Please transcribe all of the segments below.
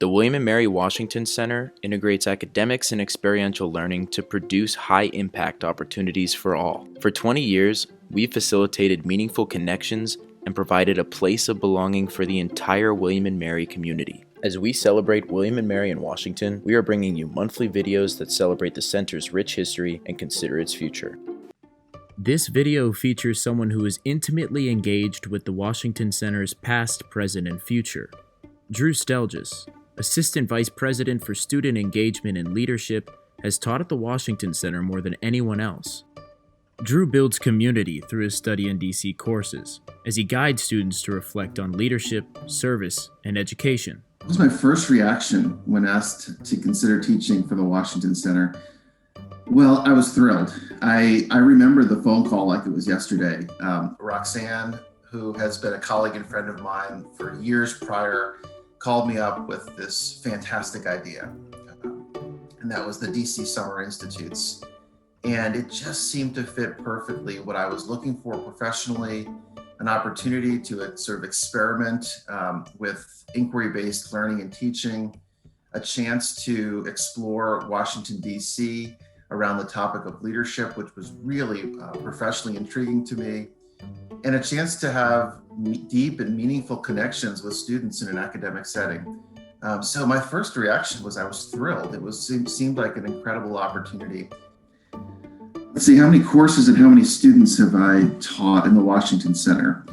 The W&M Washington Center integrates academics and experiential learning to produce high-impact opportunities for all. For 20 years, we've facilitated meaningful connections and provided a place of belonging for the entire William & Mary community. As we celebrate William & Mary in Washington, we are bringing you monthly videos that celebrate the center's rich history and consider its future. This video features someone who is intimately engaged with the Washington Center's past, present, and future. Drew Stelljes, Assistant Vice President for Student Engagement and Leadership, has taught at the Washington Center more than anyone else. Drew builds community through his study in DC courses, as he guides students to reflect on leadership, service, and education. What was my first reaction when asked to consider teaching for the Washington Center? Well, I was thrilled. I remember the phone call like it was yesterday. Roxanne, who has been a colleague and friend of mine for years prior, called me up with this fantastic idea. And that was the DC Summer Institutes. And it just seemed to fit perfectly what I was looking for professionally, an opportunity to sort of experiment with inquiry-based learning and teaching, a chance to explore Washington, DC around the topic of leadership, which was really professionally intriguing to me, and a chance to have deep and meaningful connections with students in an academic setting. So my first reaction was I was thrilled. It seemed like an incredible opportunity. Let's see, how many courses and how many students have I taught in the Washington Center?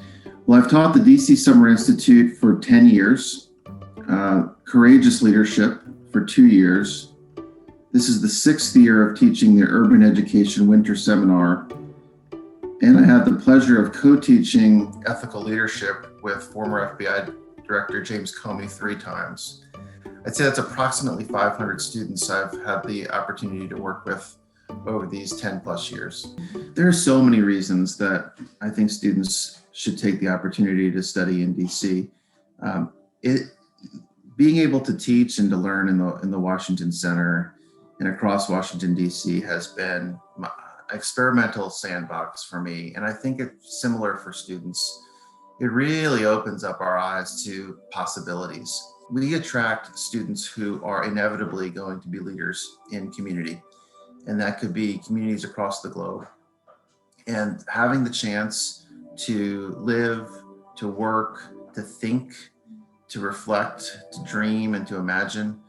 Well, I've taught the DC Summer Institute for 10 years, Courageous Leadership for 2 years. This is the 6th year of teaching the Urban Education Winter Seminar. And I had the pleasure of co-teaching Ethical Leadership with former FBI Director James Comey 3 times. I'd say that's approximately 500 students I've had the opportunity to work with over these 10 plus years. There are so many reasons that I think students should take the opportunity to study in DC. Being able to teach and to learn in the Washington Center and across Washington, DC has been an experimental sandbox for me. And I think it's similar for students. It really opens up our eyes to possibilities. We attract students who are inevitably going to be leaders in community. And that could be communities across the globe. And having the chance to live, to work, to think, to reflect, to dream, and to imagine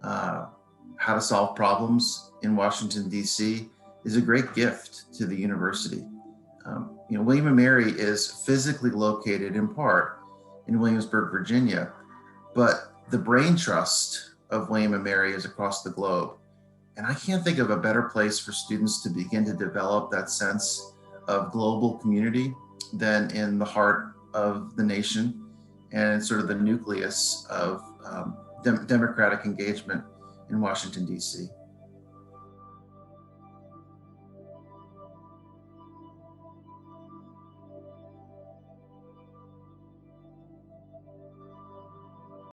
how to solve problems in Washington, DC is a great gift to the university. William & Mary is physically located in part in Williamsburg, Virginia, but the brain trust of William & Mary is across the globe. And I can't think of a better place for students to begin to develop that sense of global community than in the heart of the nation and sort of the nucleus of democratic engagement in Washington, DC.